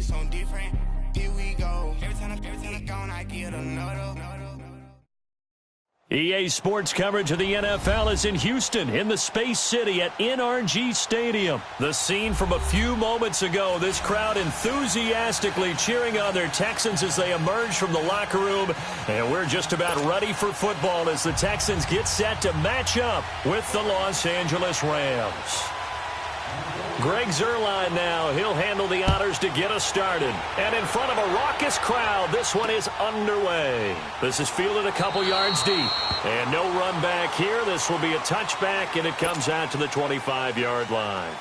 something different. Here we go. Every time I go, I get another. EA Sports coverage of the NFL is in Houston, in the Space City at NRG Stadium. The scene from a few moments ago, this crowd enthusiastically cheering on their Texans as they emerge from the locker room. And we're just about ready for football as the Texans get set to match up with the Los Angeles Rams. Greg Zuerlein now. He'll handle the honors to get us started. And in front of a raucous crowd, this one is underway. This is fielded a couple yards deep. And no run back here. This will be a touchback, and it comes out to the 25-yard line.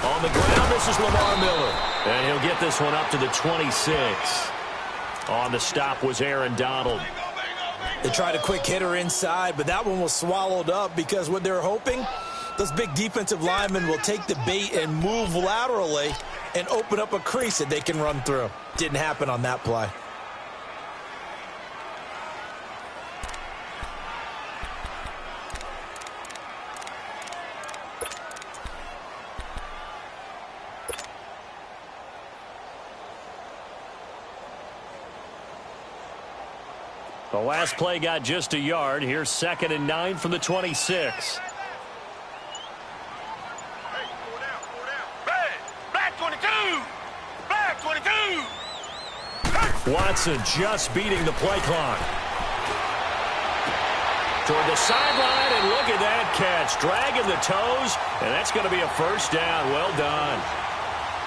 On the ground, this is Lamar Miller. And he'll get this one up to the 26. On the stop was Aaron Donald. They tried a quick hitter inside, but that one was swallowed up because what they're hoping, those big defensive linemen will take the bait and move laterally and open up a crease that they can run through. Didn't happen on that play. The last play got just a yard. Here's 2nd and 9 from the 26. Watson just beating the play clock. Toward the sideline, and look at that catch. Dragging the toes, and that's going to be a first down. Well done.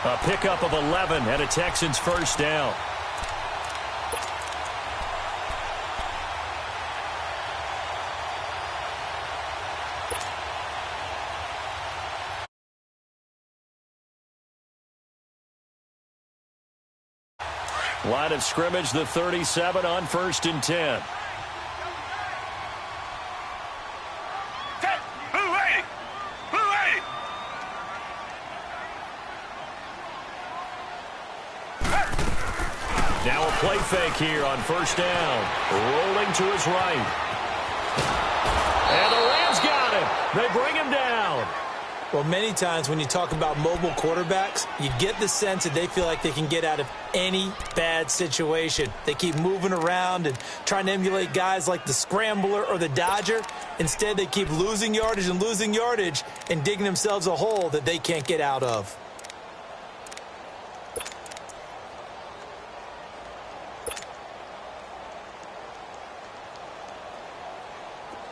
A pickup of 11 and a Texans first down. Line of scrimmage, the 37 on 1st and 10. Now a play fake here on 1st down. Rolling to his right. And the Rams got him. They bring him down. Well, many times when you talk about mobile quarterbacks, you get the sense that they feel like they can get out of any bad situation. They keep moving around and trying to emulate guys like the Scrambler or the Dodger. Instead, they keep losing yardage and digging themselves a hole that they can't get out of.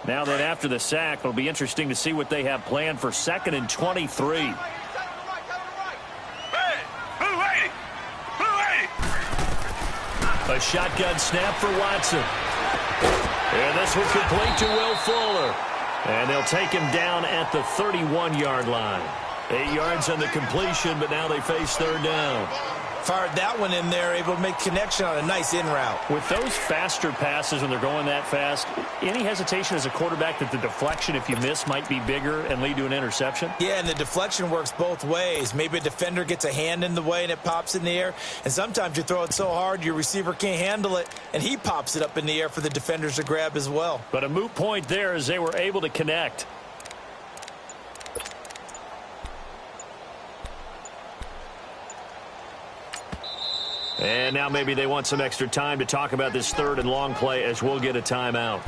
Now that after the sack, it'll be interesting to see what they have planned for 2nd and 23. A shotgun snap for Watson. And this one complete to Will Fuller. And they'll take him down at the 31-yard line. 8 yards on the completion, but now they face 3rd down. Fired that one in there, able to make connection on a nice in route. With those faster passes when they're going that fast, any hesitation as a quarterback that the deflection, if you miss, might be bigger and lead to an interception? Yeah, and the deflection works both ways. Maybe a defender gets a hand in the way and it pops in the air. And sometimes you throw it so hard your receiver can't handle it, and he pops it up in the air for the defenders to grab as well. But a moot point there as they were able to connect. And now maybe they want some extra time to talk about this third and long play as we'll get a timeout.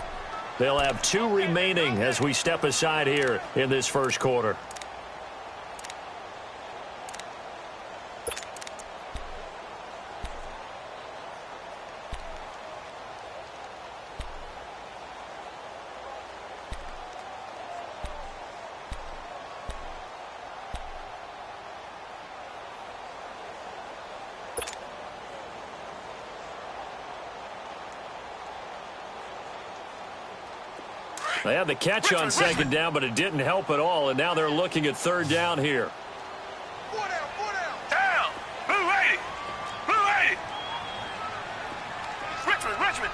They'll have 2 remaining as we step aside here in this first quarter. They had the catch on second down, but it didn't help at all, and now they're looking at third down here. 4 down, 4 down. Down. Blue 80. Blue 80. Richmond.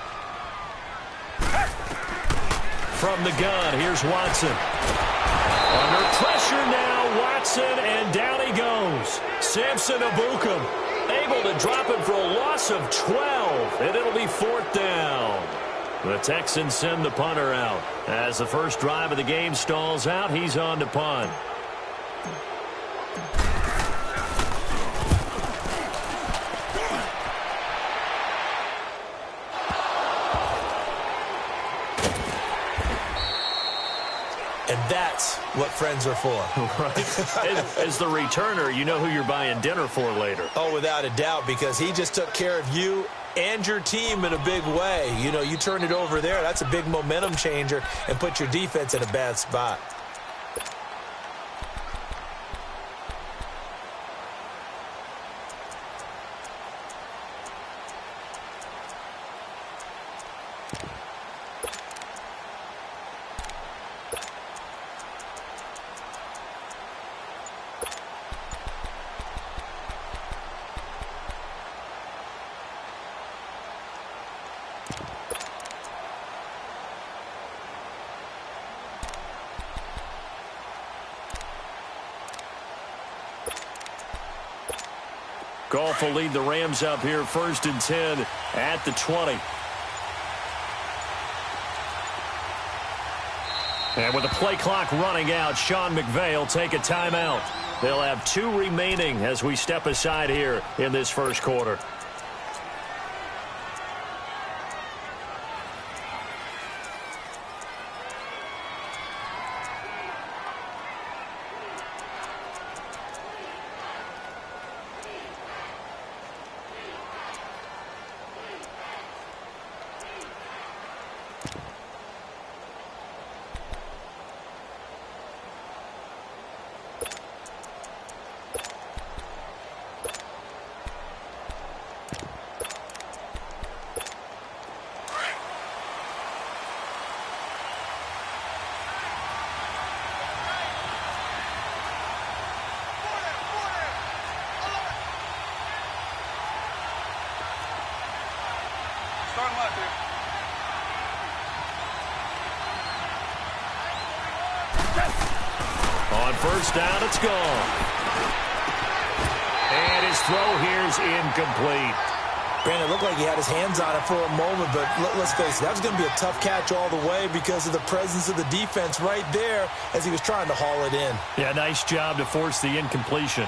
From the gun, here's Watson. Under pressure now, Watson, and down he goes. Samson Abukum able to drop him for a loss of 12, and it'll be 4th down. The Texans send the punter out. As the first drive of the game stalls out, he's on to punt. And that's what friends are for. Right. As the returner, you know who you're buying dinner for later. Oh, without a doubt, because he just took care of you and your team in a big way. You know, you turn it over there, that's a big momentum changer, and put your defense in a bad spot. Goff will lead the Rams up here 1st and 10 at the 20. And with the play clock running out, Sean McVay will take a timeout. They'll have 2 remaining as we step aside here in this first quarter. On first down, it's gone. And his throw here is incomplete. Brandon, it looked like he had his hands on it for a moment, but let's face it, that was going to be a tough catch all the way because of the presence of the defense right there as he was trying to haul it in. Yeah, nice job to force the incompletion.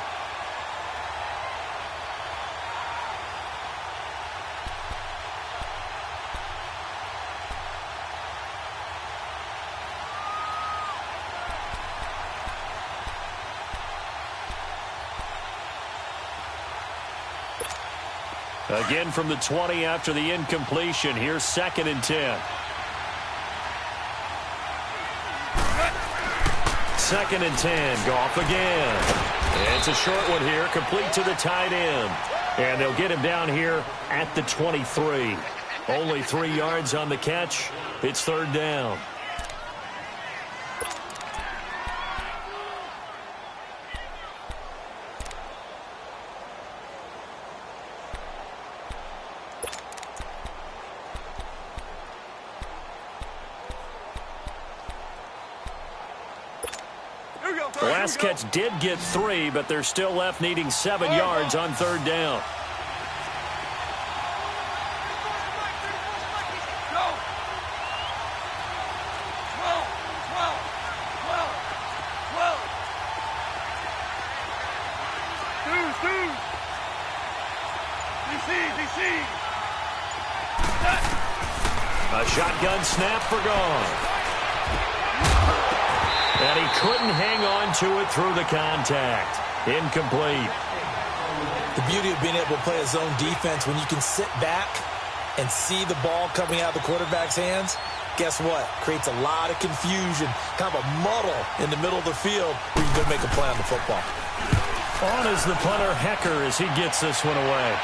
Again from the 20 after the incompletion. Here's 2nd and 10. 2nd and 10. Goff again. It's a short one here, complete to the tight end. And they'll get him down here at the 23. Only 3 yards on the catch. It's 3rd down. The last catch did get 3, but they're still left needing 7 yards on 3rd down. A shotgun snap for gone. And he couldn't hang on to it through the contact. Incomplete. The beauty of being able to play a zone defense when you can sit back and see the ball coming out of the quarterback's hands, guess what? Creates a lot of confusion, kind of a muddle in the middle of the field where you can go make a play on the football. On is the punter, Hecker, as he gets this one away.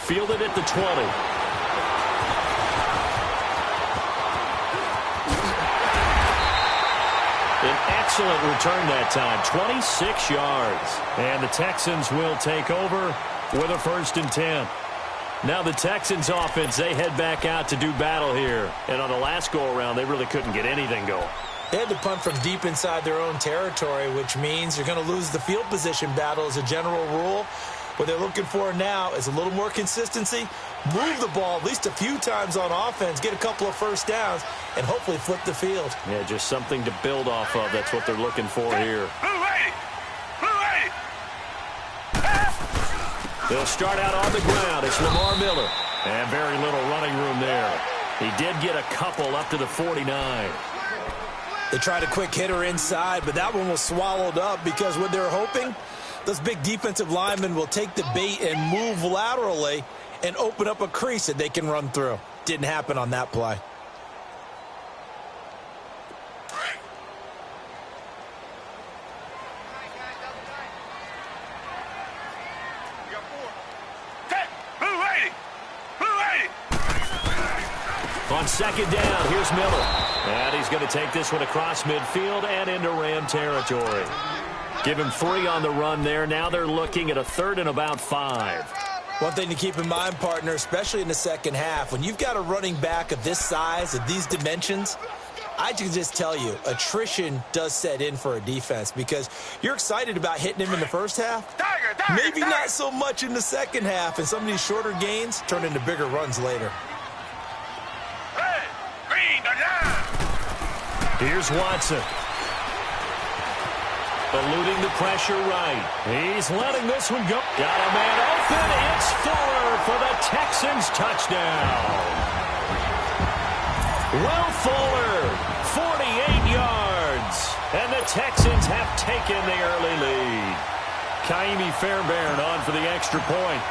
Fielded at the 20. An excellent return that time, 26 yards. And the Texans will take over with a 1st and 10. Now the Texans offense, they head back out to do battle here. And on the last go-around, they really couldn't get anything going. They had to punt from deep inside their own territory, which means you're going to lose the field position battle as a general rule. What they're looking for now is a little more consistency, move the ball at least a few times on offense, get a couple of first downs, and hopefully flip the field. Yeah, just something to build off of. That's what they're looking for here. They'll start out on the ground. It's Lamar Miller. And very little running room there. He did get a couple up to the 49. They tried a quick hitter inside, but that one was swallowed up because what they're hoping, those big defensive linemen will take the bait and move laterally and open up a crease that they can run through. Didn't happen on that play. On 2nd down, here's Miller. And he's going to take this one across midfield and into Ram territory. Give him 3 on the run there. Now they're looking at a 3rd and about 5. One thing to keep in mind, partner, especially in the second half, when you've got a running back of this size, of these dimensions, I can just tell you, attrition does set in for a defense because you're excited about hitting him in the first half. Maybe not so much in the second half, and some of these shorter gains turn into bigger runs later. Here's Watson. Eluding the pressure right. He's letting this one go. Got a man open. It's Fuller for the Texans touchdown. Will Fuller, 48 yards. And the Texans have taken the early lead. Kaimi Fairbairn on for the extra point.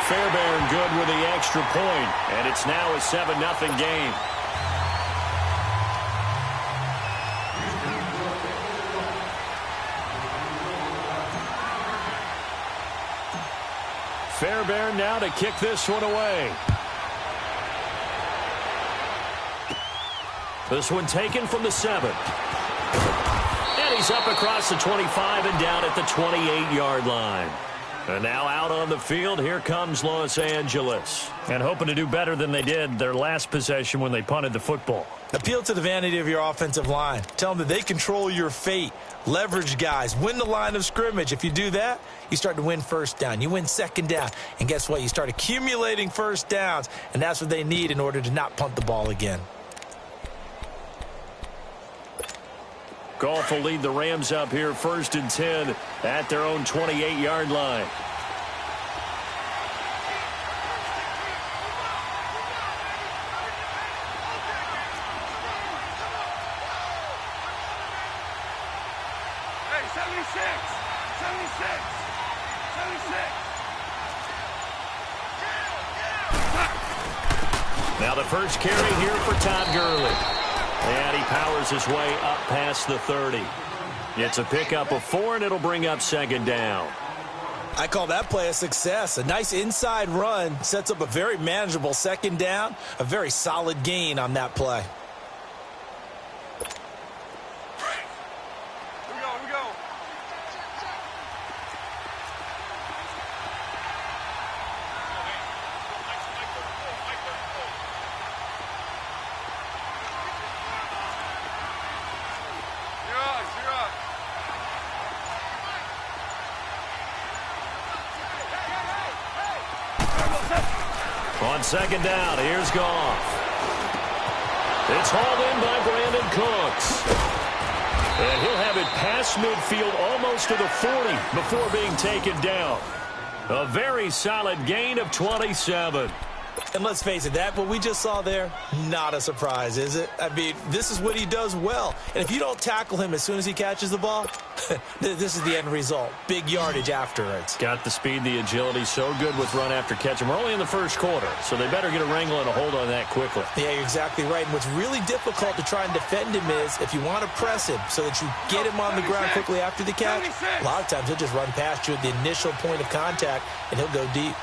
Fairbairn good with the extra point, and it's now a 7-0 game. Fairbairn now to kick this one away. This one taken from the 7. And he's up across the 25 and down at the 28-yard line. And now out on the field, here comes Los Angeles. And hoping to do better than they did their last possession when they punted the football. Appeal to the vanity of your offensive line. Tell them that they control your fate. Leverage guys. Win the line of scrimmage. If you do that, you start to win first down. You win 2nd down. And guess what? You start accumulating first downs. And that's what they need in order to not punt the ball again. Goff will lead the Rams up here 1st and 10 at their own 28-yard line. Hey, 76! 76! 76! Now the first carry here for Todd Gurley. And he powers his way up past the 30. It's a pickup of 4, and it'll bring up 2nd down. I call that play a success. A nice inside run sets up a very manageable 2nd down. A very solid gain on that play. Here we go. You're up. On 2nd down, here's Goff. It's hauled in by Brandon Cooks. And he'll have it past midfield almost to the 40 before being taken down. A very solid gain of 27. And let's face it, what we just saw there, not a surprise, is it? I mean, this is what he does well. And if you don't tackle him as soon as he catches the ball, this is the end result. Big yardage afterwards. Got the speed, the agility, so good with run after catch. And we're only in the first quarter, so they better get a wrangle and a hold on that quickly. Yeah, you're exactly right. And what's really difficult to try and defend him is if you want to press him so that you get him on the ground quickly after the catch, a lot of times he'll just run past you at the initial point of contact, and he'll go deep.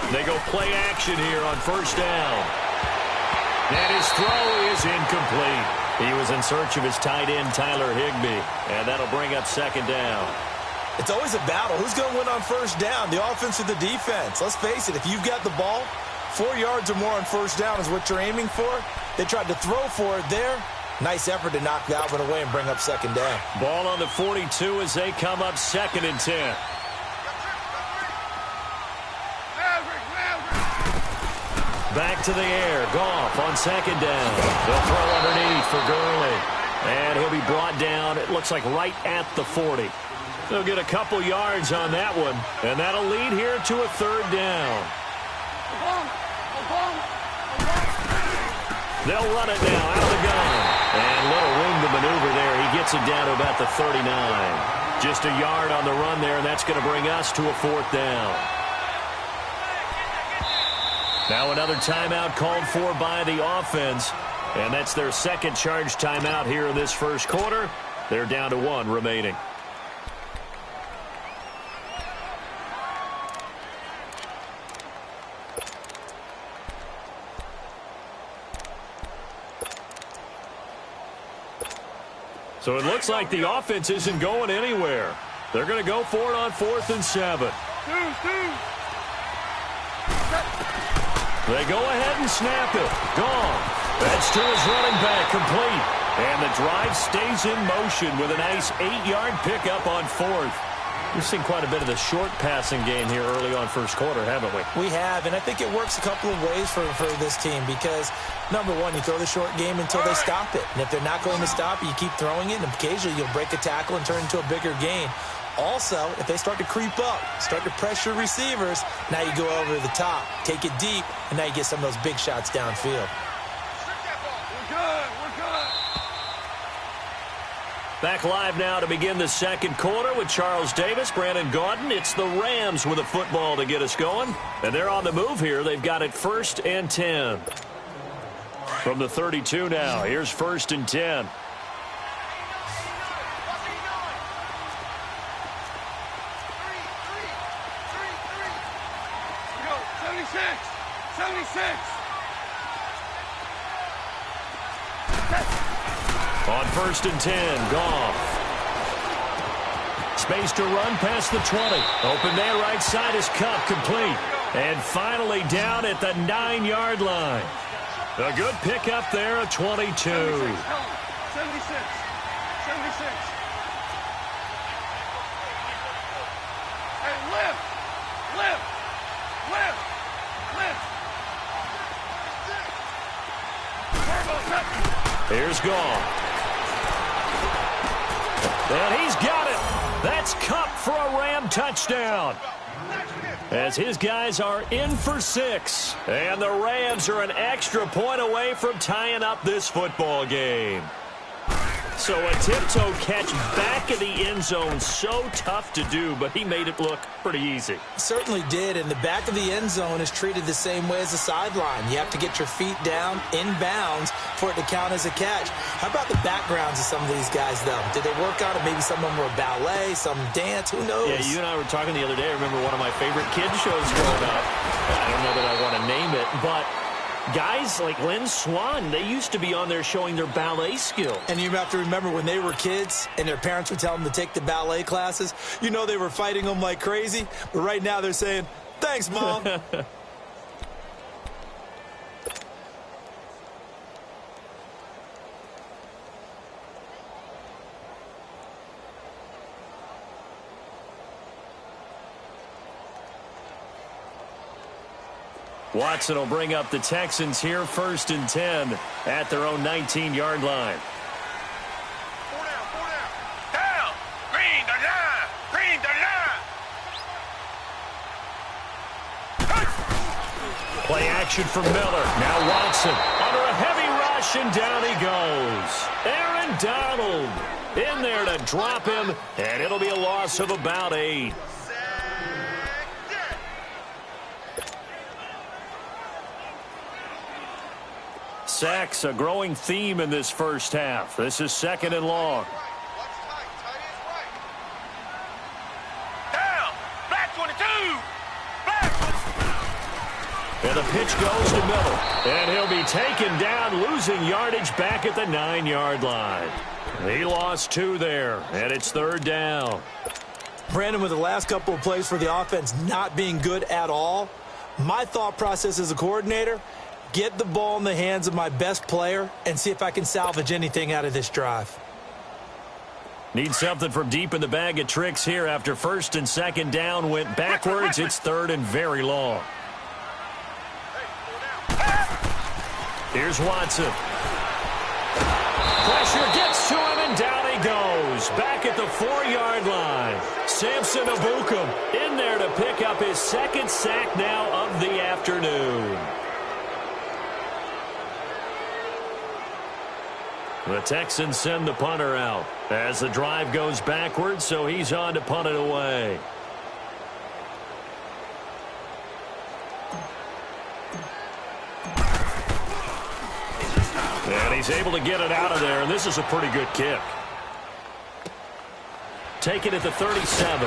They go play action here on first down. And his throw is incomplete. He was in search of his tight end, Tyler Higbee, and that'll bring up second down. It's always a battle. Who's going to win on first down, the offense or the defense? Let's face it, if you've got the ball, 4 yards or more on first down is what you're aiming for. They tried to throw for it there. Nice effort to knock that one away and bring up second down. Ball on the 42 as they come up 2nd and 10. Back to the air. Goff on second down. They'll throw underneath for Gurley. And he'll be brought down, it looks like, right at the 40. They'll get a couple yards on that one. And that'll lead here to a 3rd down. They'll run it now out of the gun. And little room to maneuver there. He gets it down to about the 39. Just a yard on the run there, and that's going to bring us to a 4th down. Now another timeout called for by the offense. And that's their second charge timeout here in this first quarter. They're down to 1 remaining. So it looks like the offense isn't going anywhere. They're going to go for it on 4th and 7. They go ahead and snap it. Gone. That's to his running back, complete. And the drive stays in motion with a nice 8-yard pickup on 4th. We've seen quite a bit of the short passing game here early on first quarter, haven't we? We have, and I think it works a couple of ways for this team because, number one, you throw the short game until they stop it. And if they're not going to stop it, you keep throwing it, and occasionally you'll break a tackle and turn it into a bigger gain. Also, if they start to creep up, start to pressure receivers, now you go over the top, take it deep, and now you get some of those big shots downfield. Back live now to begin the second quarter with Charles Davis, Brandon Gaudin. It's the Rams with a football to get us going. And they're on the move here. They've got it 1st and 10. From the 32 now, here's 1st and 10. On 1st and 10, Goff. Space to run past the 20. Open there, right side is Cup, complete. And finally down at the 9-yard line. A good pickup there, a 22. 76. Hey, lift. Here's Goff. And he's got it. That's Cup for a Ram touchdown. As his guys are in for 6. And the Rams are an extra point away from tying up this football game. So a tiptoe catch back in the end zone, so tough to do, but he made it look pretty easy. Certainly did, and the back of the end zone is treated the same way as the sideline. You have to get your feet down in bounds for it to count as a catch. How about the backgrounds of some of these guys, though? Did they work on it? Maybe some of them were ballet, some dance, who knows? Yeah, you and I were talking the other day. I remember one of my favorite kids shows growing up. I don't know that I want to name it, but guys like Lynn Swan, they used to be on there showing their ballet skill. And you have to remember when they were kids and their parents would tell them to take the ballet classes, you know they were fighting them like crazy. But right now they're saying, thanks, Mom. Watson will bring up the Texans here, 1st and 10 at their own 19-yard line. Down. Green the line. Green the line. Play action for Miller. Now Watson under a heavy rush, and down he goes. Aaron Donald in there to drop him, and it'll be a loss of about 8. Sacks, a growing theme in this first half. This is 2nd and long. Down. Black 22. Black. And the pitch goes to Miller. And he'll be taken down, losing yardage back at the 9-yard line. He lost 2 there, and it's 3rd down. Brandon, with the last couple of plays for the offense not being good at all, my thought process as a coordinator, get the ball in the hands of my best player and see if I can salvage anything out of this drive. Need something from deep in the bag of tricks here after 1st and 2nd down went backwards. It's 3rd and very long. Here's Watson. Pressure gets to him, and down he goes. Back at the 4-yard line. Samson Ebukam in there to pick up his 2nd sack now of the afternoon. The Texans send the punter out as the drive goes backwards, so he's on to punt it away. And he's able to get it out of there, and this is a pretty good kick. Taken at the 37.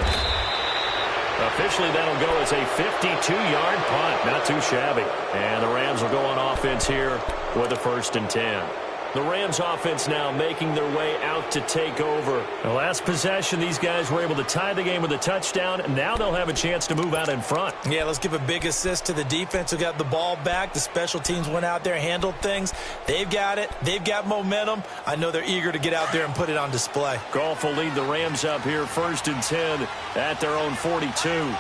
Officially, that'll go as a 52-yard punt. Not too shabby. And the Rams will go on offense here with a 1st and 10. The Rams offense now making their way out to take over. The last possession, these guys were able to tie the game with a touchdown, and now they'll have a chance to move out in front. Yeah, let's give a big assist to the defense who got the ball back. The special teams went out there, handled things. They've got it. They've got momentum. I know they're eager to get out there and put it on display. Goff will lead the Rams up here, 1st and 10 at their own 42.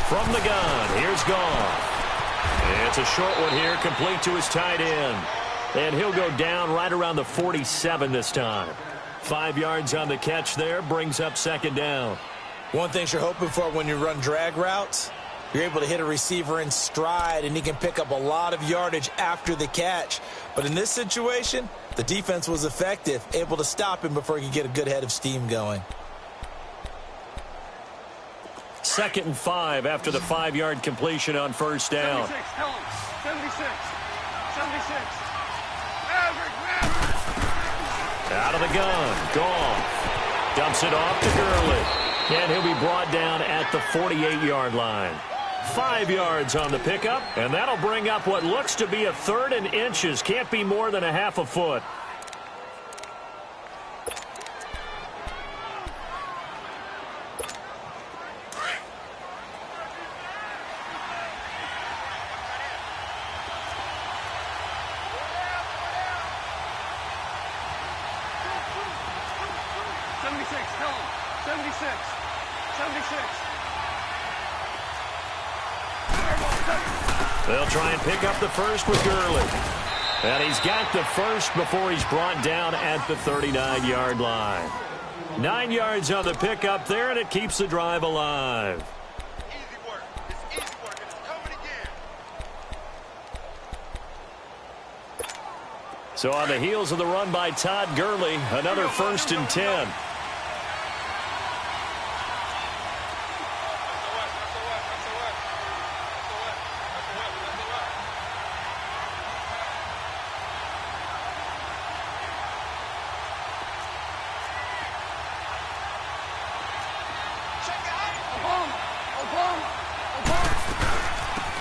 From the gun, here's Goff. It's a short one here, complete to his tight end. And he'll go down right around the 47 this time. 5 yards on the catch there, brings up 2nd down. One thing you're hoping for when you run drag routes, you're able to hit a receiver in stride, and he can pick up a lot of yardage after the catch. But in this situation, the defense was effective, able to stop him before he could get a good head of steam going. 2nd and 5 after the 5-yard completion on 1st down. 76, tell him. 76. 76. Out of the gun, Goff dumps it off to Gurley. And he'll be brought down at the 48-yard line. 5 yards on the pickup, and that'll bring up what looks to be a 3rd and inches. Can't be more than a half a foot. They'll try and pick up the first with Gurley. And he's got the first before he's brought down at the 39-yard line. 9 yards on the pickup there, and it keeps the drive alive. Easy work. It's easy work, and it's coming again. So on the heels of the run by Todd Gurley, another 1st and 10.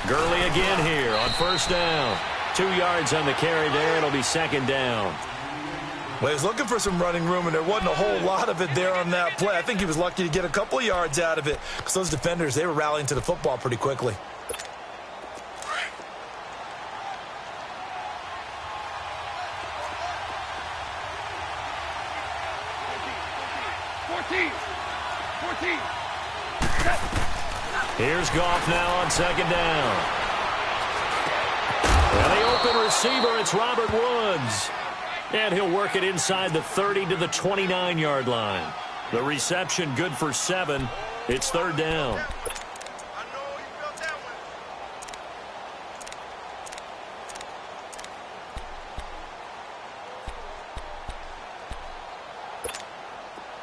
Gurley again here on 1st down. 2 yards on the carry there. It'll be 2nd down. Well, he was looking for some running room, and there wasn't a whole lot of it there on that play. I think he was lucky to get a couple of yards out of it because those defenders, they were rallying to the football pretty quickly. Here's Goff now on second down. And the open receiver, it's Robert Woods. And he'll work it inside the 30 to the 29-yard line. The reception good for 7. It's third down.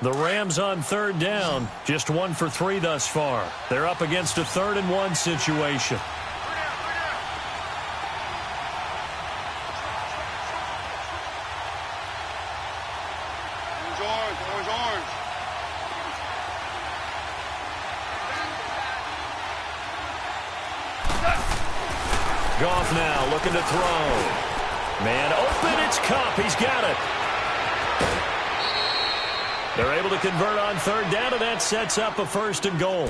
The Rams on third down, just 1 for 3 thus far. They're up against a 3rd and 1 situation. Orange. Goff now looking to throw. Man open, it's Kupp. He's got it. They're able to convert on third down, and that sets up a 1st and goal.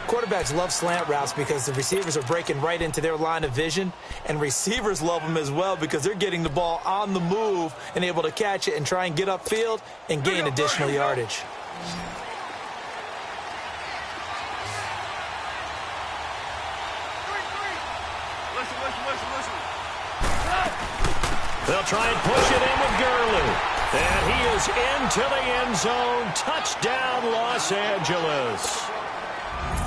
Quarterbacks love slant routes because the receivers are breaking right into their line of vision, and receivers love them as well because they're getting the ball on the move and able to catch it and try and get upfield and gain additional yardage. Listen. They'll try and push it in with Gurley. And he is into the end zone. Touchdown, Los Angeles.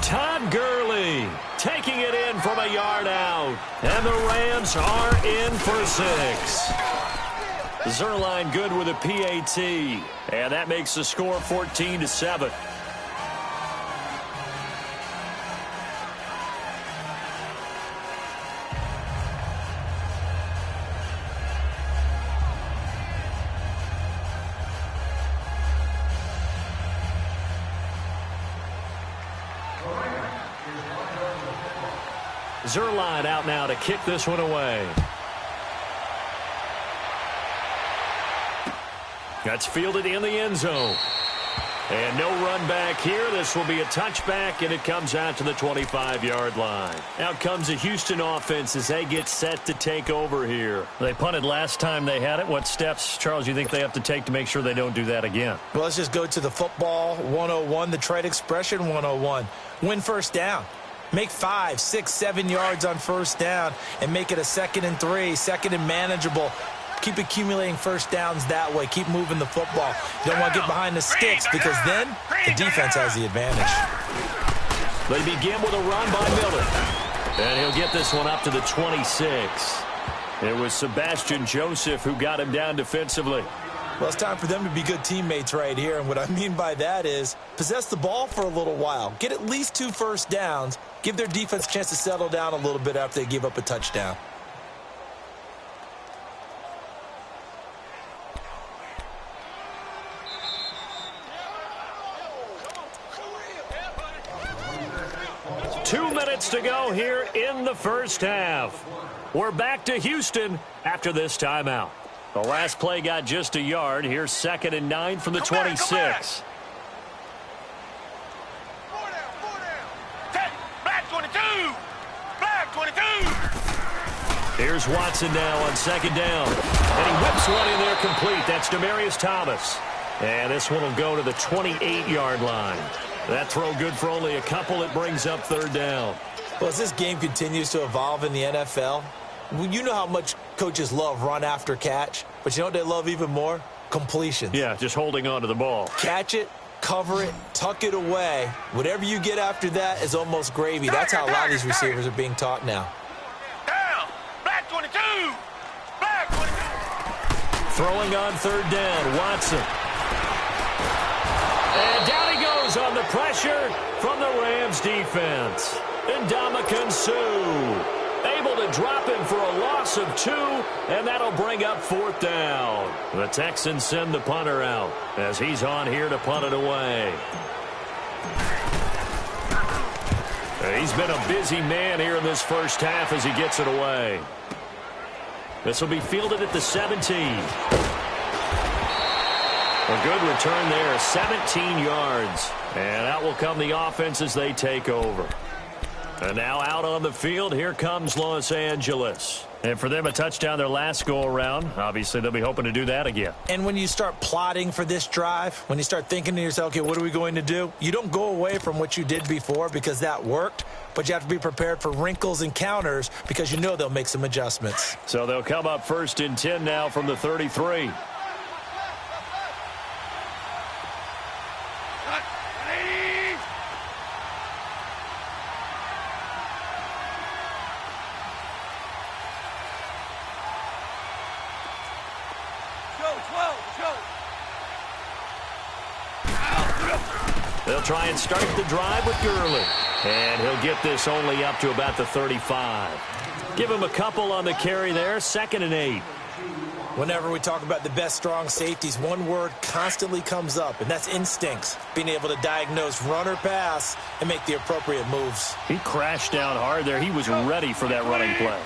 Todd Gurley taking it in from a yard out. And the Rams are in for 6. Zerline good with a PAT. And that makes the score 14-7. Zerline out now to kick this one away. That's fielded in the end zone. And no run back here. This will be a touchback, and it comes out to the 25-yard line. Out comes the Houston offense as they get set to take over here. They punted last time they had it. What steps, Charles, you think they have to take to make sure they don't do that again? Well, let's just go to the football 101, the trade expression 101. Win first down. Make 5, 6, 7 yards on first down and make it a 2nd and 3, 2nd and manageable. Keep accumulating first downs that way. Keep moving the football. You don't want to get behind the sticks because then the defense has the advantage. They begin with a run by Miller. And he'll get this one up to the 26. It was Sebastian Joseph who got him down defensively. Well, it's time for them to be good teammates right here. And what I mean by that is possess the ball for a little while. Get at least 2 first downs. Give their defense a chance to settle down a little bit after they give up a touchdown. Two minutes to go here in the first half. We're back to Houston after this timeout. The last play got just a yard. Here's 2nd and 9 from the 26. Black 22. Black 22. Here's Watson now on 2nd down. And he whips one in there complete. That's Demaryius Thomas. And this one will go to the 28-yard line. That throw good for only a couple. It brings up 3rd down. Well, as this game continues to evolve in the NFL, you know how much coaches love run after catch, but you know what they love even more? Completions. Yeah, just holding on to the ball. Catch it, cover it, tuck it away. Whatever you get after that is almost gravy. That's how a lot of these receivers are being taught now. Down. Black 22. Black 22. Throwing on 3rd down, Watson. And down he goes on the pressure from the Rams defense. And Ndamukong Suh able to drop him for a loss of 2, and that'll bring up 4th down. The Texans send the punter out as he's on here to punt it away. He's been a busy man here in this first half as he gets it away. This will be fielded at the 17. A good return there, 17 yards. And out will come the offense as they take over. And now out on the field, here comes Los Angeles. And for them, a touchdown their last go-around. Obviously, they'll be hoping to do that again. And when you start plotting for this drive, when you start thinking to yourself, okay, what are we going to do? You don't go away from what you did before because that worked, but you have to be prepared for wrinkles and counters because you know they'll make some adjustments. So they'll come up 1st and 10 now from the 33. They'll try and start the drive with Gurley. And he'll get this only up to about the 35. Give him a couple on the carry there, 2nd and 8. Whenever we talk about the best strong safeties, one word constantly comes up, and that's instincts. Being able to diagnose run or pass and make the appropriate moves. He crashed down hard there. He was ready for that running play.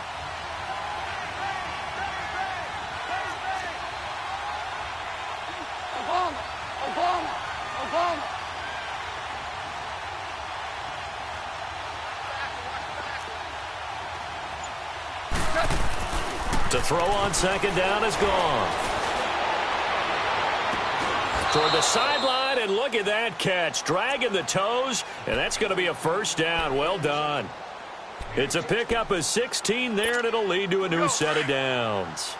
To throw on 2nd down is gone. Toward the sideline, and look at that catch. Dragging the toes, and that's going to be a 1st down. Well done. It's a pickup of 16 there, and it'll lead to a new set of downs.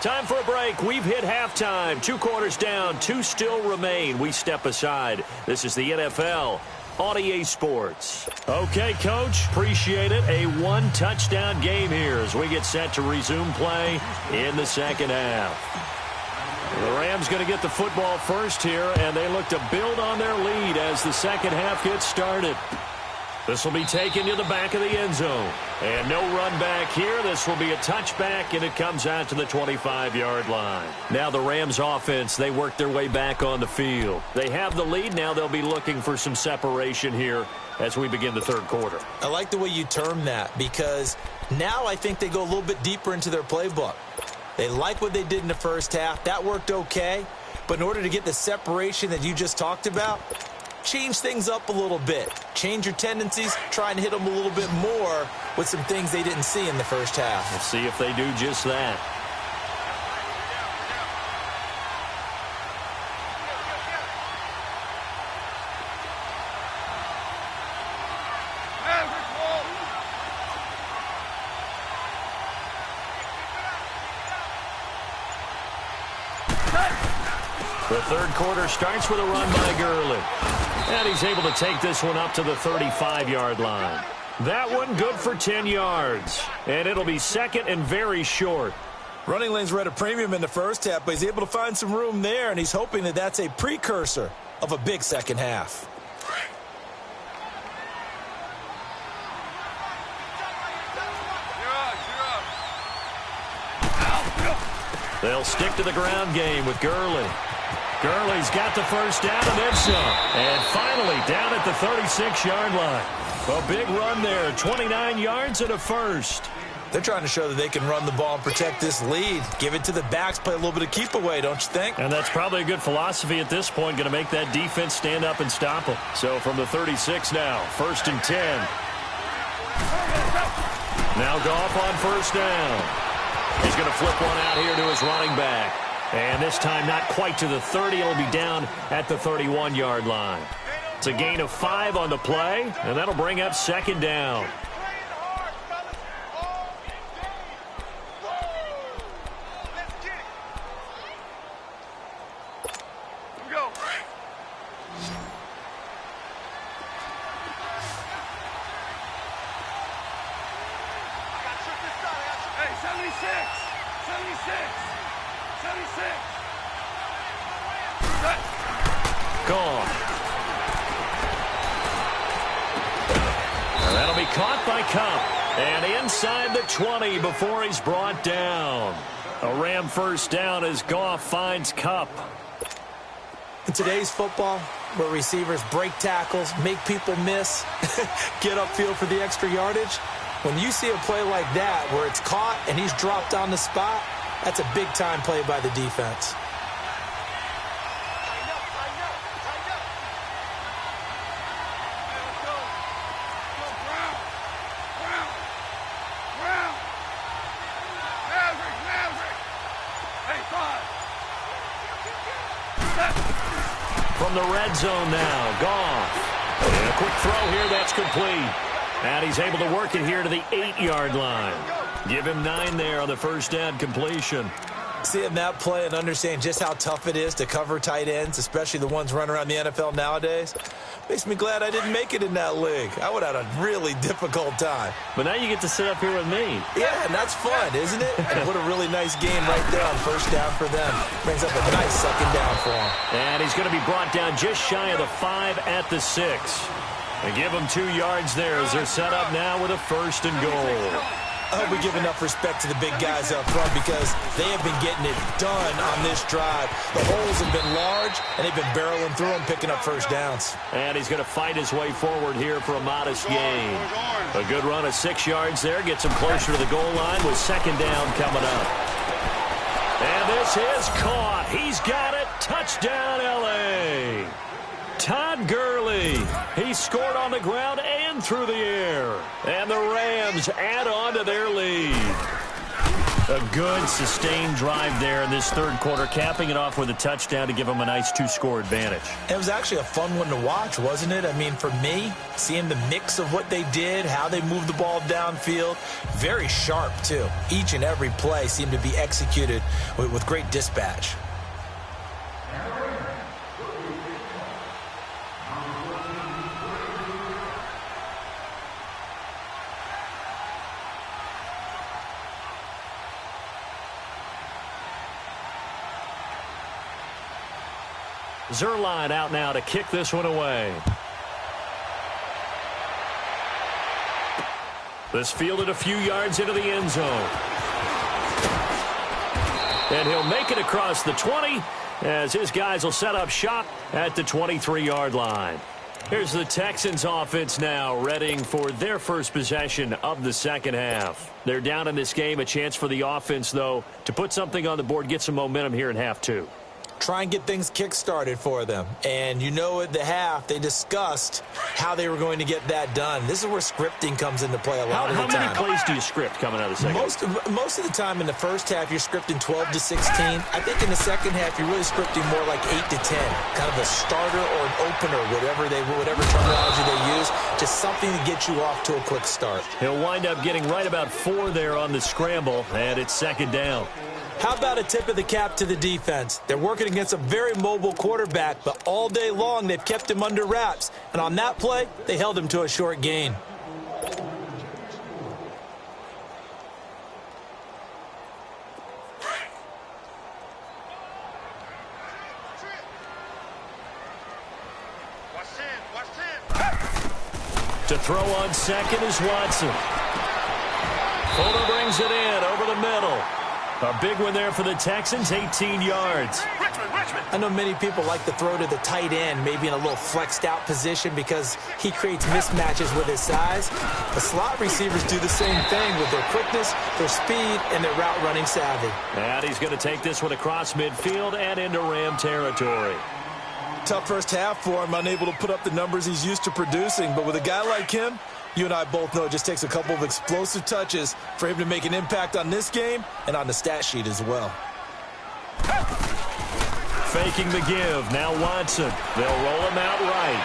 Time for a break. We've hit halftime. 2 quarters down. 2 still remain. We step aside. This is the NFL on EA Sports. Okay, Coach. Appreciate it. A 1-touchdown game here as we get set to resume play in the 2nd half. The Rams going to get the football first here, and they look to build on their lead as the 2nd half gets started. This will be taken to the back of the end zone. And no run back here. This will be a touchback, and it comes out to the 25-yard line. Now the Rams offense, they work their way back on the field. They have the lead. Now they'll be looking for some separation here as we begin the 3rd quarter. I like the way you term that because now I think they go a little bit deeper into their playbook. They like what they did in the 1st half. That worked okay. But in order to get the separation that you just talked about, change things up a little bit. Change your tendencies. Try and hit them a little bit more with some things they didn't see in the 1st half. Let's see if they do just that. The 3rd quarter starts with a run by Gurley. And he's able to take this one up to the 35-yard line. That one good for 10 yards. And it'll be 2nd and very short. Running lanes were at a premium in the 1st half, but he's able to find some room there, and he's hoping that that's a precursor of a big 2nd half. They'll stick to the ground game with Gurley. Gurley's got the 1st down and then some. And finally down at the 36-yard line. A big run there, 29 yards and a 1st. They're trying to show that they can run the ball and protect this lead. Give it to the backs, play a little bit of keep away, don't you think? And that's probably a good philosophy at this point, going to make that defense stand up and stop them. So from the 36 now, 1st and 10. Now Goff on 1st down. He's going to flip one out here to his running back. And this time not quite to the 30. It'll be down at the 31-yard line. It's a gain of 5 on the play, and that'll bring up 2nd down. Gone. And that'll be caught by Cup. And inside the 20 before he's brought down. A Ram first down as Goff finds Kupp. In today's football, where receivers break tackles, make people miss, get upfield for the extra yardage, when you see a play like that where it's caught and he's dropped on the spot, that's a big-time play by the defense. From the red zone now, Goff. And a quick throw here, that's complete. And he's able to work it here to the 8-yard line. Give him 9 there on the first down completion. Seeing that play and understand just how tough it is to cover tight ends, especially the ones running around the NFL nowadays, makes me glad I didn't make it in that league. I would have had a really difficult time. But now you get to sit up here with me. Yeah, and that's fun, isn't it? And what a really nice game right there on first down for them. Brings up a nice second down for him. And he's going to be brought down just shy of the 5 at the 6. They give him 2 yards there as they're set up now with a first and goal. I hope we give enough respect to the big guys up front because they have been getting it done on this drive. The holes have been large, and they've been barreling through them, picking up first downs. And he's going to fight his way forward here for a modest gain. A good run of 6 yards there gets him closer to the goal line with second down coming up. And this is caught. He's got it. Touchdown, L.A. Todd Gurley. He scored on the ground and through the air. And the Rams add on to their lead. A good, sustained drive there in this third quarter, capping it off with a touchdown to give them a nice 2-score advantage. It was actually a fun one to watch, wasn't it? I mean, for me, seeing the mix of what they did, how they moved the ball downfield, very sharp, too. Each and every play seemed to be executed with great dispatch. Zuerlein out now to kick this one away. This fielded a few yards into the end zone. And he'll make it across the 20 as his guys will set up shop at the 23-yard line. Here's the Texans offense now readying for their first possession of the second half. They're down in this game. A chance for the offense, though, to put something on the board, get some momentum here in half 2. Try and get things kick-started for them. And you know at the half, they discussed how they were going to get that done. This is where scripting comes into play a lot of the time. How many plays do you script coming out of the second? Most of the time in the first half, you're scripting 12 to 16. I think in the second half, you're really scripting more like 8 to 10. Kind of a starter or an opener, whatever terminology they use. Just something to get you off to a quick start. He'll wind up getting right about 4 there on the scramble, and it's second down. How about a tip of the cap to the defense? They're working against a very mobile quarterback, but all day long they've kept him under wraps. And on that play, they held him to a short gain. To throw on second is Watson. Fuller brings it in over the middle. A big one there for the Texans, 18 yards. I know many people like to throw to the tight end, maybe in a little flexed out position because he creates mismatches with his size. The slot receivers do the same thing with their quickness, their speed, and their route running savvy. And he's going to take this one across midfield and into Ram territory. Tough first half for him, unable to put up the numbers he's used to producing. But with a guy like him, you and I both know it just takes a couple of explosive touches for him to make an impact on this game and on the stat sheet as well. Faking the give. Now Watson. They'll roll him out right.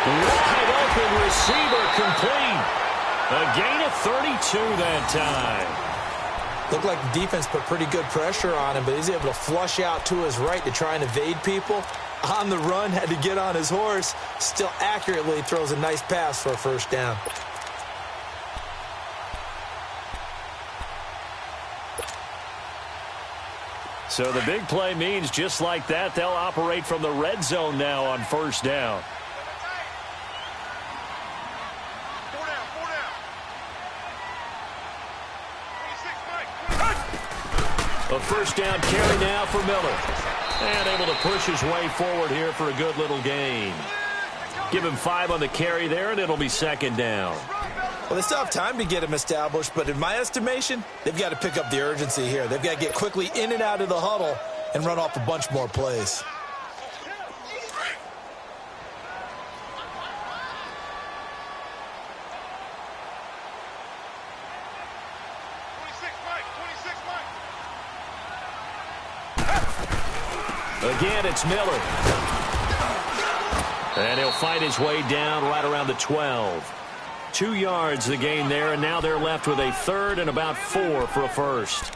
Wide open receiver complete. A gain of 32 that time. Looked like the defense put pretty good pressure on him, but he's able to flush out to his right to try and evade people. On the run, had to get on his horse. Still accurately throws a nice pass for a first down. So the big play means just like that, they'll operate from the red zone now on first down. A first down carry now for Miller. And able to push his way forward here for a good little gain. Give him 5 on the carry there, and it'll be second down. Well, they still have time to get him established, but in my estimation, they've got to pick up the urgency here. They've got to get quickly in and out of the huddle and run off a bunch more plays. Again, it's Miller. And he'll fight his way down right around the 12. 2 yards the gain there, and now they're left with a third and about 4 for a first.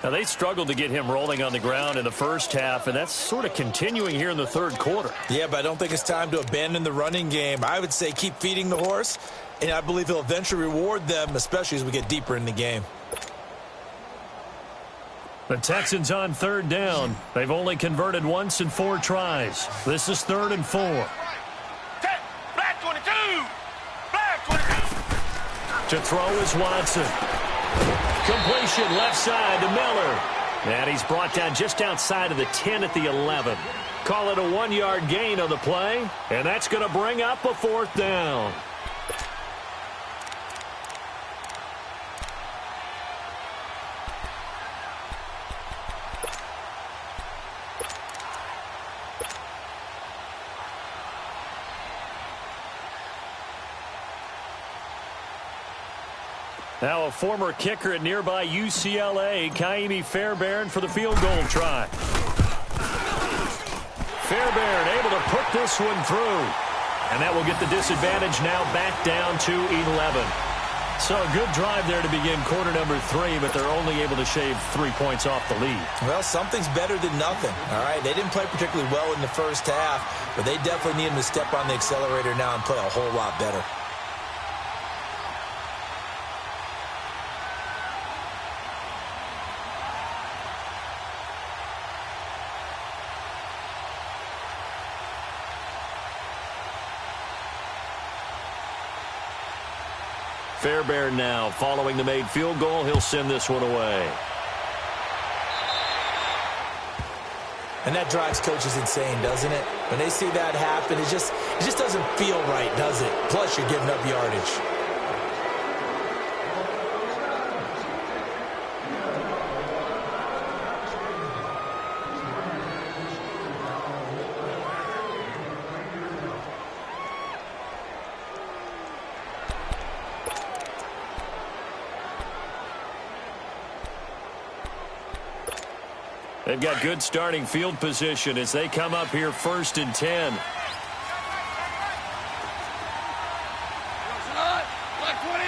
Now, they struggled to get him rolling on the ground in the first half, and that's sort of continuing here in the third quarter. Yeah, but I don't think it's time to abandon the running game. I would say keep feeding the horse, and I believe he'll eventually reward them, especially as we get deeper in the game. The Texans on third down. They've only converted once in 4 tries. This is 3rd and 4. Black 22! Black 22! To throw is Watson. Completion left side to Miller. And he's brought down just outside of the 10 at the 11. Call it a 1-yard gain on the play. And that's going to bring up a 4th down. Now a former kicker at nearby UCLA, Kaimi Fairbairn for the field goal try. Fairbairn able to put this one through. And that will get the disadvantage now back down to 11. So a good drive there to begin quarter number 3, but they're only able to shave 3 points off the lead. Well, something's better than nothing, all right? They didn't play particularly well in the first half, but they definitely need him to step on the accelerator now and play a whole lot better. Fairbairn now following the made field goal. He'll send this one away. And that drives coaches insane, doesn't it? When they see that happen, it just doesn't feel right, does it? Plus, you're giving up yardage. They've got good starting field position as they come up here 1st and 10. Black 20!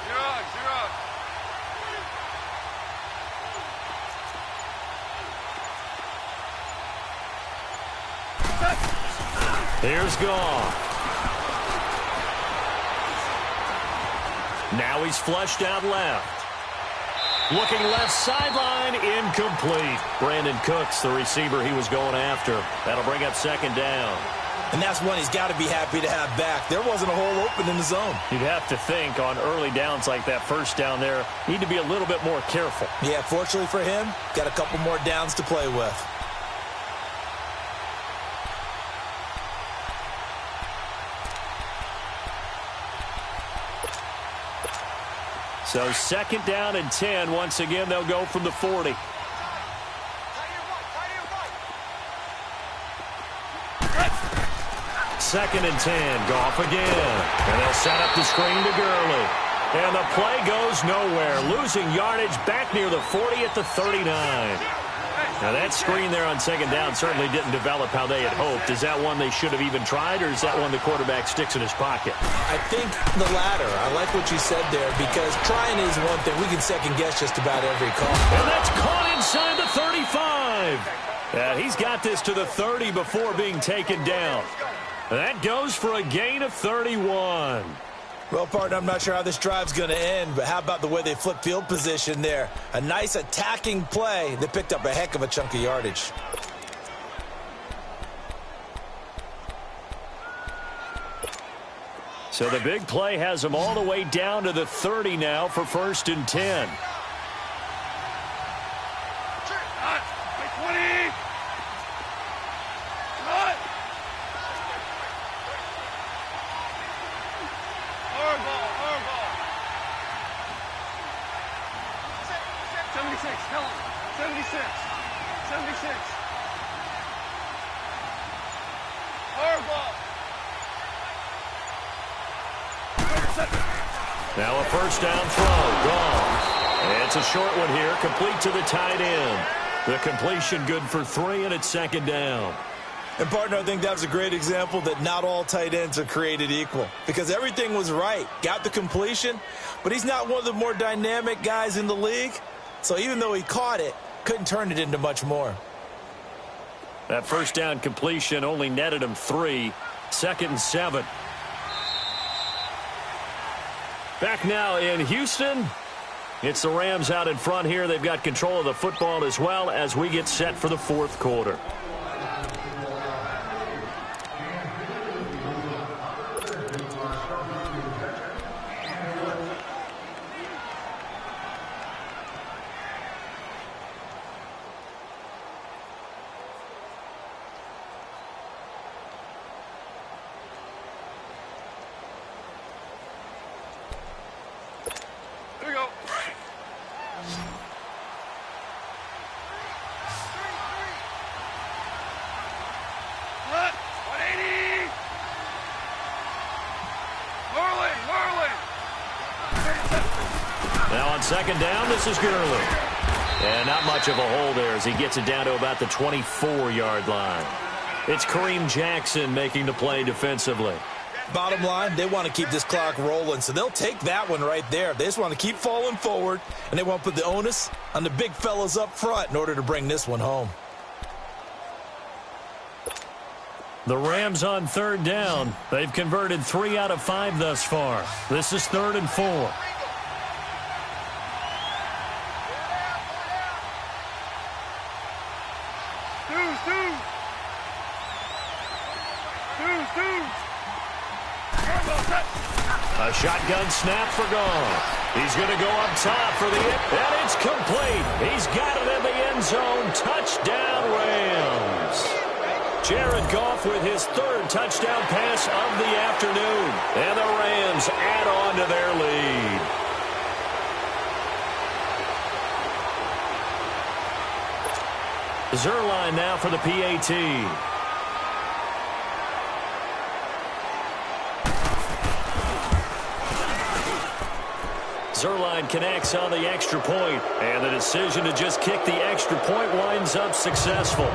Zero. Here's Goff. Now he's flushed out left. Looking left sideline, incomplete. Brandon Cooks, the receiver he was going after. That'll bring up 2nd down. And that's one he's got to be happy to have back. There wasn't a hole open in the zone. You'd have to think on early downs like that first down there, need to be a little bit more careful. Yeah, fortunately for him, got a couple more downs to play with. So 2nd down and 10. Once again, they'll go from the 40. Second and 10. Goff again. And they'll set up the screen to Gurley. And the play goes nowhere. Losing yardage back near the 40 at the 39. Now that screen there on 2nd down certainly didn't develop how they had hoped. Is that one they should have even tried, or is that one the quarterback sticks in his pocket? I think the latter. I like what you said there, because trying is one thing. We can second-guess just about every call. And that's caught inside the 35. He's got this to the 30 before being taken down. That goes for a gain of 31. Well, partner, I'm not sure how this drive's going to end, but how about the way they flip field position there? A nice attacking play that picked up a heck of a chunk of yardage. So the big play has them all the way down to the 30 now for 1st and 10. Now a first down throw, gone. And it's a short one here, complete to the tight end. The completion good for 3, and it's 2nd down. And, partner, I think that was a great example that not all tight ends are created equal, because everything was right. Got the completion, but he's not one of the more dynamic guys in the league. So even though he caught it, couldn't turn it into much more. That first down completion only netted him 3. 2nd and 7. Back now in Houston. It's the Rams out in front here. They've got control of the football as well as we get set for the 4th quarter. Now on 2nd down, this is Gurley. And not much of a hole there as he gets it down to about the 24-yard line. It's Kareem Jackson making the play defensively. Bottom line, they want to keep this clock rolling, so they'll take that one right there. They just want to keep falling forward, and they want to put the onus on the big fellas up front in order to bring this one home. The Rams on 3rd down. They've converted 3 out of 5 thus far. This is 3rd and 4. A shotgun snap for gone. He's going to go up top for the and it's complete. He's got it in the end zone. Touchdown, Rams. Jared Goff with his 3rd touchdown pass of the afternoon. And the Rams add on to their lead. Zerline now for the PAT. Zerline connects on the extra point, and the decision to just kick the extra point winds up successful.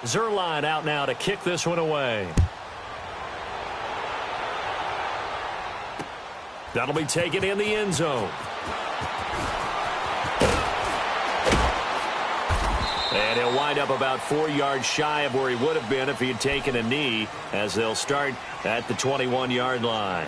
Zerline out now to kick this one away. That'll be taken in the end zone. And he'll wind up about 4 yards shy of where he would have been if he had taken a knee, as they'll start at the 21-yard line.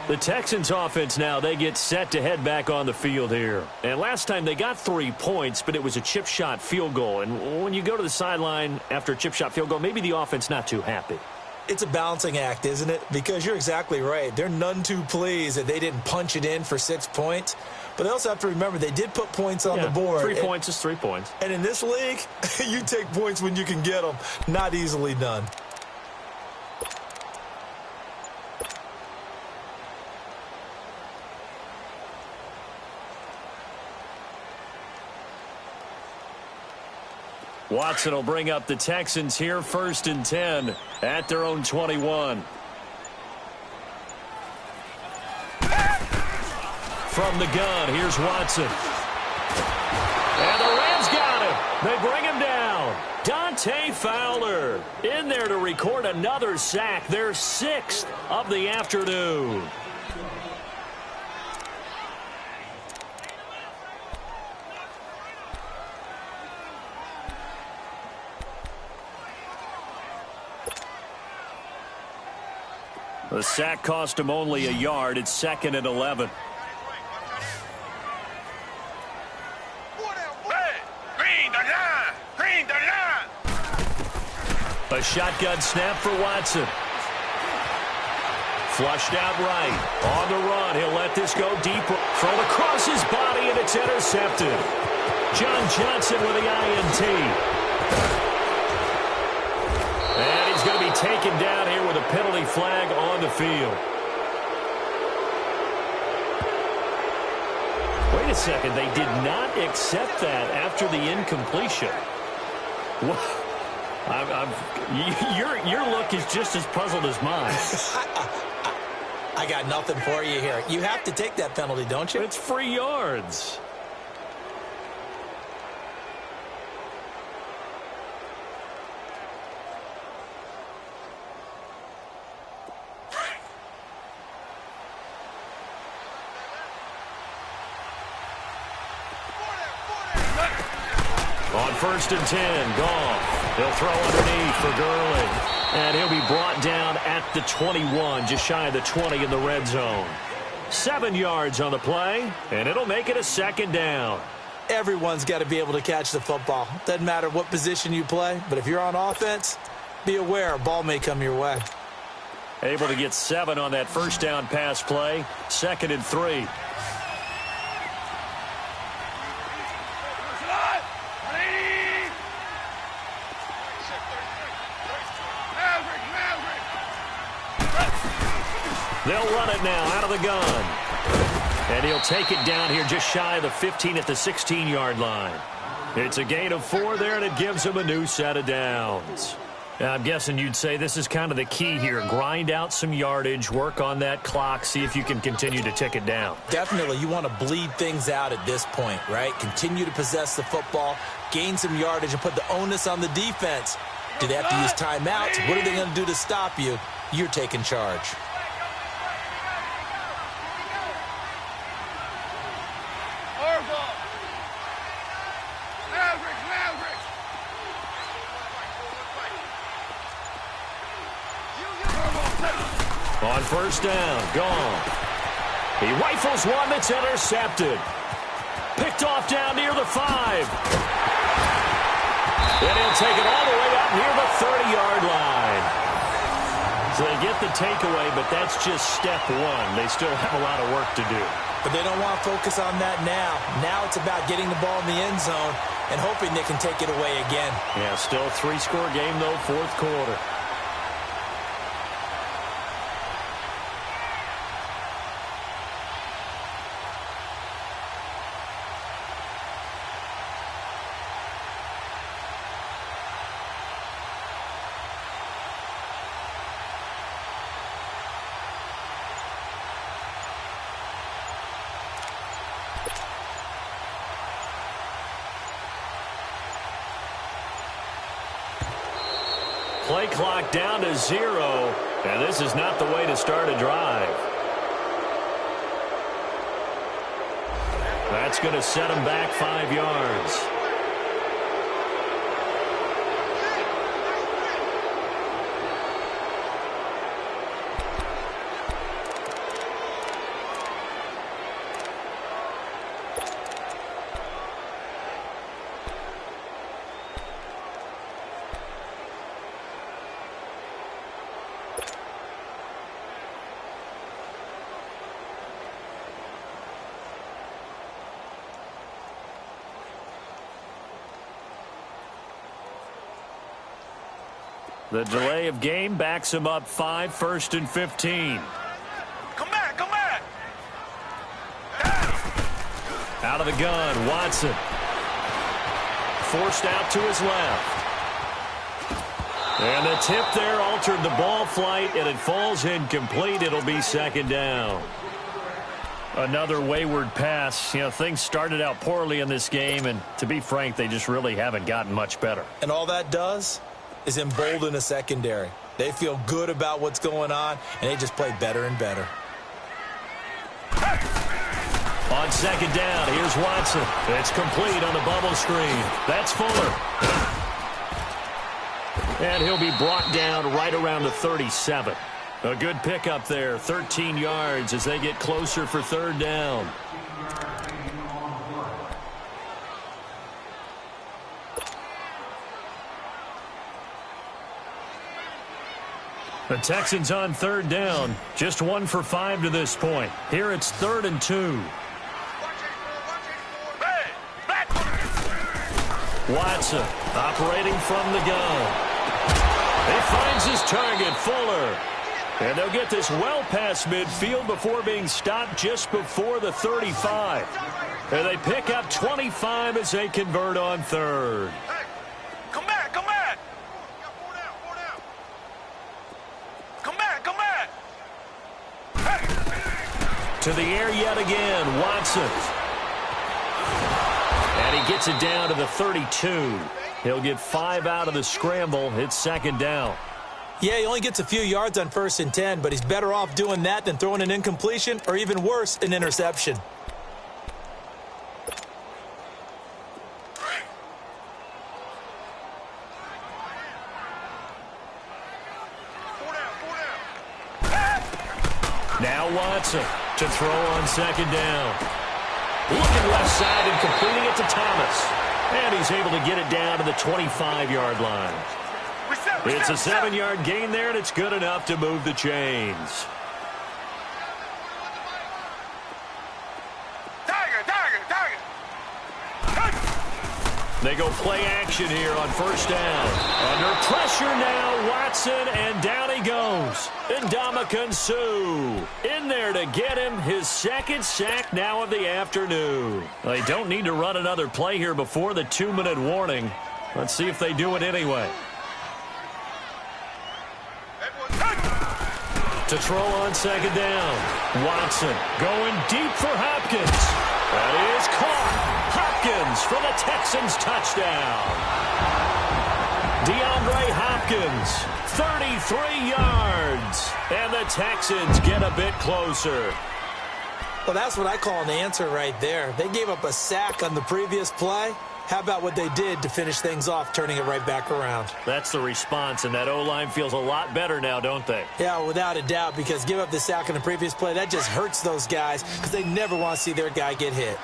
The Texans offense now, they get set to head back on the field here. And last time they got 3 points, but it was a chip shot field goal. And when you go to the sideline after a chip shot field goal, maybe the offense not too happy. It's a balancing act, isn't it? Because you're exactly right. They're none too pleased that they didn't punch it in for 6 points. But they also have to remember they did put points on the board. 3 points is 3 points. And in this league, you take points when you can get them. Not easily done. Watson will bring up the Texans here, 1st and 10 at their own 21. From the gun, here's Watson. And the Rams got him. They bring him down. Dante Fowler in there to record another sack, their 6th of the afternoon. The sack cost him only a yard. It's 2nd and 11. A shotgun snap for Watson. Flushed out right. On the run. He'll let this go deep. Thrown across his body, and it's intercepted. John Johnson with the INT. And he's going to be taken down here with a penalty flag on the field. Wait a second. They did not accept that after the incompletion. What? Your look is just as puzzled as mine. I got nothing for you here. You have to take that penalty, don't you? It's free yards. On 1st and 10, Goff. He'll throw underneath for Gurley. And he'll be brought down at the 21, just shy of the 20 in the red zone. 7 yards on the play, and it'll make it a 2nd down. Everyone's got to be able to catch the football. Doesn't matter what position you play, but if you're on offense, be aware a ball may come your way. Able to get 7 on that 1st down pass play. 2nd and 3. They'll run it now out of the gun. And he'll take it down here just shy of the 15 at the 16-yard line. It's a gain of 4 there, and it gives him a new set of downs. I'm guessing you'd say this is kind of the key here. Grind out some yardage, work on that clock, see if you can continue to tick it down. Definitely. You want to bleed things out at this point, right? Continue to possess the football, gain some yardage, and put the onus on the defense. Do they have to use timeouts? What are they going to do to stop you? You're taking charge. On 1st down, gone. He rifles one that's intercepted. Picked off down near the 5. And he'll take it all the way up near the 30-yard line. So they get the takeaway, but that's just step 1. They still have a lot of work to do. But they don't want to focus on that now. Now it's about getting the ball in the end zone and hoping they can take it away again. Yeah, still a 3-score game, though, 4th quarter. Play clock down to 0, and this is not the way to start a drive. That's going to set him back 5 yards. The delay of game backs him up 5, 1st and 15. Come back, come back. Out of the gun, Watson. Forced out to his left. And the tip there altered the ball flight, and it falls incomplete. It'll be 2nd down. Another wayward pass. You know, things started out poorly in this game, and to be frank, they just really haven't gotten much better. And all that does is embolden a secondary. They feel good about what's going on, and they just play better and better. On 2nd down, here's Watson. It's complete on the bubble screen. That's Fuller. And he'll be brought down right around the 37. A good pickup there, 13 yards as they get closer for third down. The Texans on third down, just 1 for 5 to this point. Here it's 3rd and 2. Watson operating from the gun. He finds his target, Fuller. And they'll get this well past midfield before being stopped just before the 35. And they pick up 25 as they convert on third. Hey, come back, come back. Come back, come back. Hey. To the air yet again, Watson. And he gets it down to the 32. He'll get 5 out of the scramble. It's second down. Yeah, he only gets a few yards on 1st and 10, but he's better off doing that than throwing an incompletion or even worse, an interception. Now Watson to throw on second down. Looking left side and completing it to Thomas. And he's able to get it down to the 25-yard line. It's a 7-yard gain there, and it's good enough to move the chains. They go play action here on first down. Under pressure now, Watson, and down he goes. Ndamukong Suh in there to get him his second sack now of the afternoon. They don't need to run another play here before the 2-minute warning. Let's see if they do it anyway. To throw on second down. Watson going deep for Hopkins. That is caught. Hopkins for the Texans touchdown. DeAndre Hopkins, 33 yards. And the Texans get a bit closer. Well, that's what I call an answer right there. They gave up a sack on the previous play. How about what they did to finish things off, turning it right back around? That's the response, and that O-line feels a lot better now, don't they? Yeah, without a doubt, because give up the sack on the previous play, that just hurts those guys because they never want to see their guy get hit.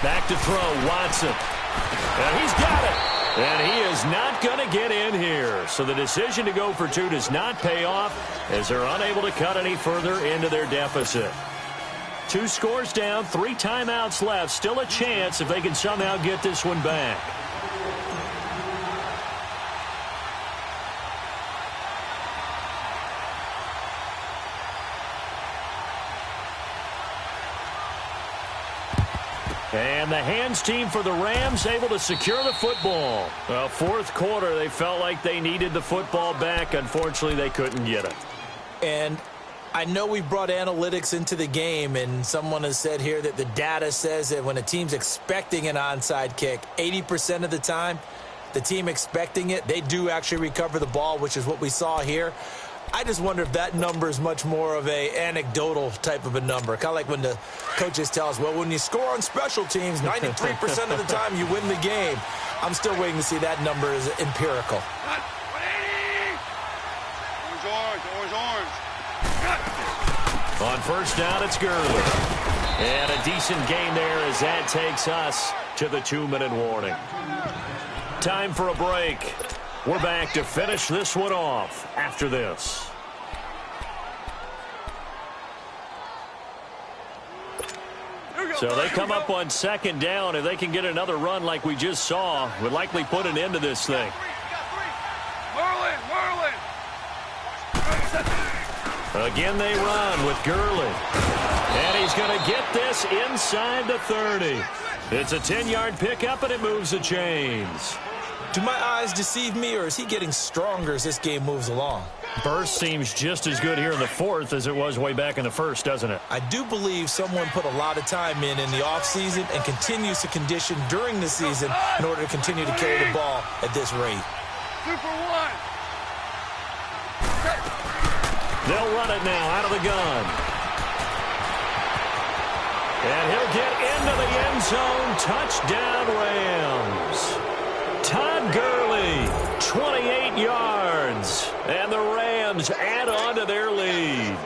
Back to throw, Watson. And he's got it. And he is not going to get in here. So the decision to go for 2 does not pay off as they're unable to cut any further into their deficit. 2 scores down, 3 timeouts left. Still a chance if they can somehow get this one back. And the hands team for the Rams able to secure the football. Well, fourth quarter, they felt like they needed the football back. Unfortunately, they couldn't get it. And I know we brought analytics into the game, and someone has said here that the data says that when a team's expecting an onside kick, 80% of the time, the team expecting it, they do actually recover the ball, which is what we saw here. I just wonder if that number is much more of a anecdotal type of a number. Kind of like when the coaches tell us, well, when you score on special teams, 93% of the time you win the game. I'm still waiting to see that number is empirical. On first down, it's Gurley. And a decent gain there as that takes us to the 2-minute warning. Time for a break. We're back to finish this one off after this. So they come up on second down. If they can get another run like we just saw, would likely put an end to this thing. Again, they run with Gurley. And he's going to get this inside the 30. It's a 10-yard pickup, and it moves the chains. Do my eyes deceive me, or is he getting stronger as this game moves along? Burst seems just as good here in the fourth as it was way back in the first, doesn't it? I do believe someone put a lot of time in the offseason and continues to condition during the season in order to continue to carry the ball at this rate. They'll run it now out of the gun. And he'll get into the end zone. Touchdown, Rams. Todd Gurley, 28 yards. And the Rams add on to their lead.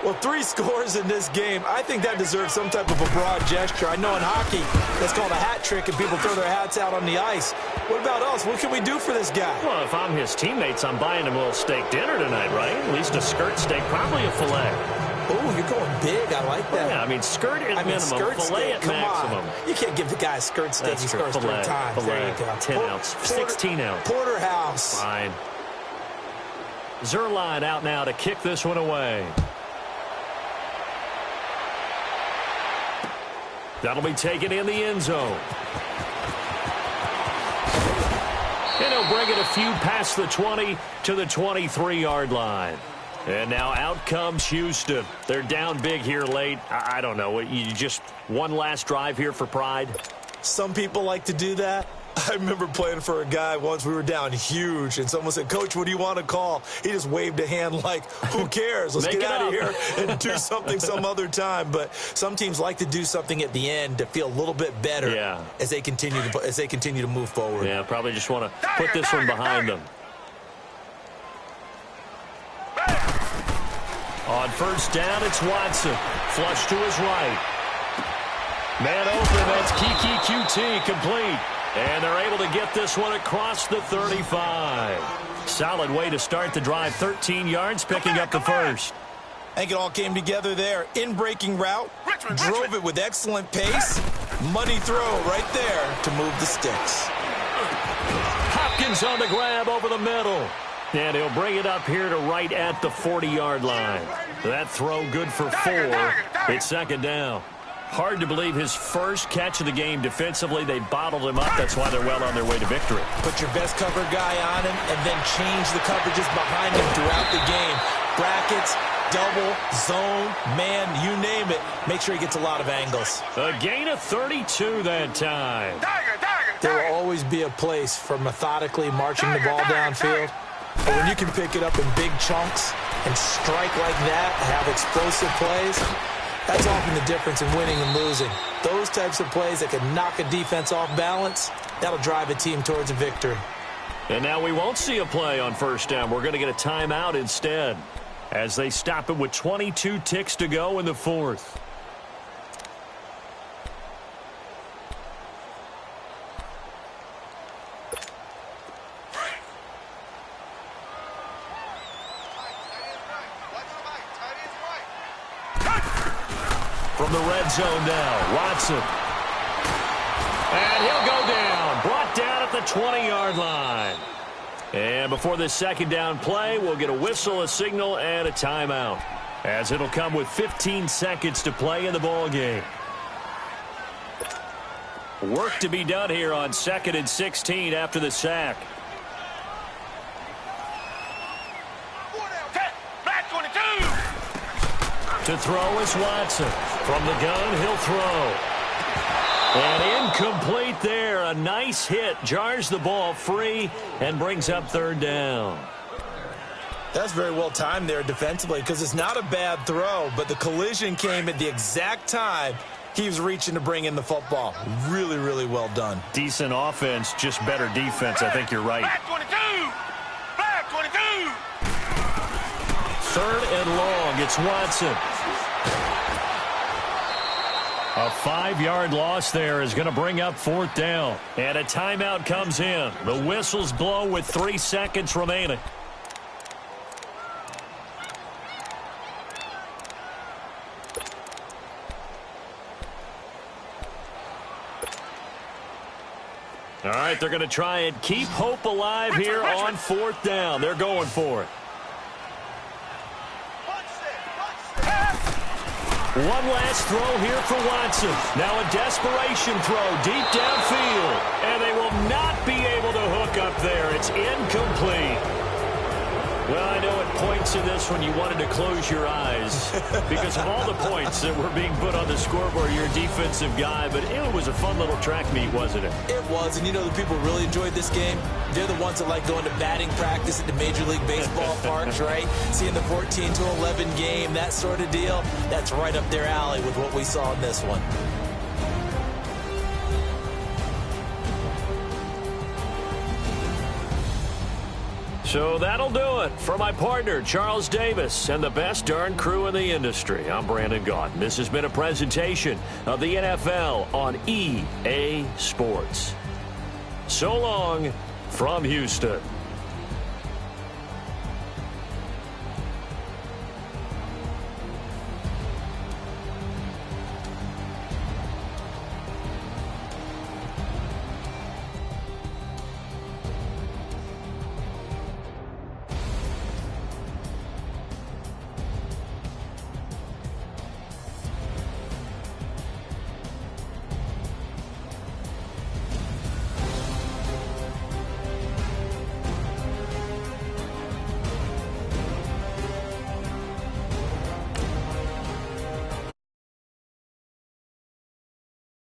Well, 3 scores in this game. I think that deserves some type of a broad gesture. I know in hockey, that's called a hat trick, and people throw their hats out on the ice. What about us? What can we do for this guy? Well, if I'm his teammates, I'm buying him a little steak dinner tonight, right? At least a skirt steak, probably a filet. Oh, you're going big. I like that. Yeah, I mean, skirt at minimum, skirt filet steak, at maximum. On. You can't give the guy a skirt steak. He scores 3 times. Filet, there you go. 10 ounce, 16 ounce. Porterhouse. Fine. Zerline out now to kick this one away. That'll be taken in the end zone. And he'll bring it a few past the 20 to the 23-yard line. And now out comes Houston. They're down big here late. I don't know. You just one last drive here for pride? Some people like to do that. I remember playing for a guy once. We were down huge, and someone said, "Coach, what do you want to call?" He just waved a hand like, who cares? Let's get out of here and do something some other time. But some teams like to do something at the end to feel a little bit better as they continue to move forward. Yeah, probably just want to put this one behind them. On first down, it's Watson. Flush to his right. Man open, that's Kiki QT complete. And they're able to get this one across the 35. Solid way to start the drive. 13 yards, picking up the first. I think it all came together there. In-breaking route, drove it with excellent pace. Money throw right there to move the sticks. Hopkins on the grab over the middle. And he'll bring it up here to right at the 40-yard line. That throw good for 4. It's second down. Hard to believe his first catch of the game defensively. They bottled him up. That's why they're well on their way to victory. Put your best cover guy on him and then change the coverages behind him throughout the game. Brackets, double, zone, man, you name it. Make sure he gets a lot of angles. A gain of 32 that time. There will always be a place for methodically marching the ball downfield. But when you can pick it up in big chunks and strike like that, have explosive plays, that's often the difference in winning and losing. Those types of plays that can knock a defense off balance, that'll drive a team towards a victory. And now we won't see a play on first down. We're going to get a timeout instead as they stop it with 22 ticks to go in the fourth. From the red zone now, Watson. And he'll go down. Brought down at the 20-yard line. And before this second down play, we'll get a whistle, a signal, and a timeout, as it'll come with 15 seconds to play in the ball game. Work to be done here on 2nd and 16 after the sack. To throw is Watson. From the gun, he'll throw. And incomplete there. A nice hit. Jars the ball free and brings up third down. That's very well timed there defensively because it's not a bad throw, but the collision came at the exact time he was reaching to bring in the football. Really, really well done. Decent offense, just better defense. I think you're right. Back 22! Back 22! Third and long. It's Watson. A 5-yard loss there is going to bring up fourth down. And a timeout comes in. The whistles blow with 3 seconds remaining. All right, they're going to try and keep hope alive here on fourth down. They're going for it. One last throw here for Watson. Now a desperation throw deep downfield. And they will not be able to hook up there. It's incomplete. Well, I know at points in this one you wanted to close your eyes because of all the points that were being put on the scoreboard. You're a defensive guy, but it was a fun little track meet, wasn't it? It was, and you know the people really enjoyed this game? They're the ones that like going to batting practice at the Major League Baseball parks, right? Seeing the 14-11 game, that sort of deal, that's right up their alley with what we saw in this one. So that'll do it for my partner, Charles Davis, and the best darn crew in the industry. I'm Brandon Gaudin. This has been a presentation of the NFL on EA Sports. So long from Houston.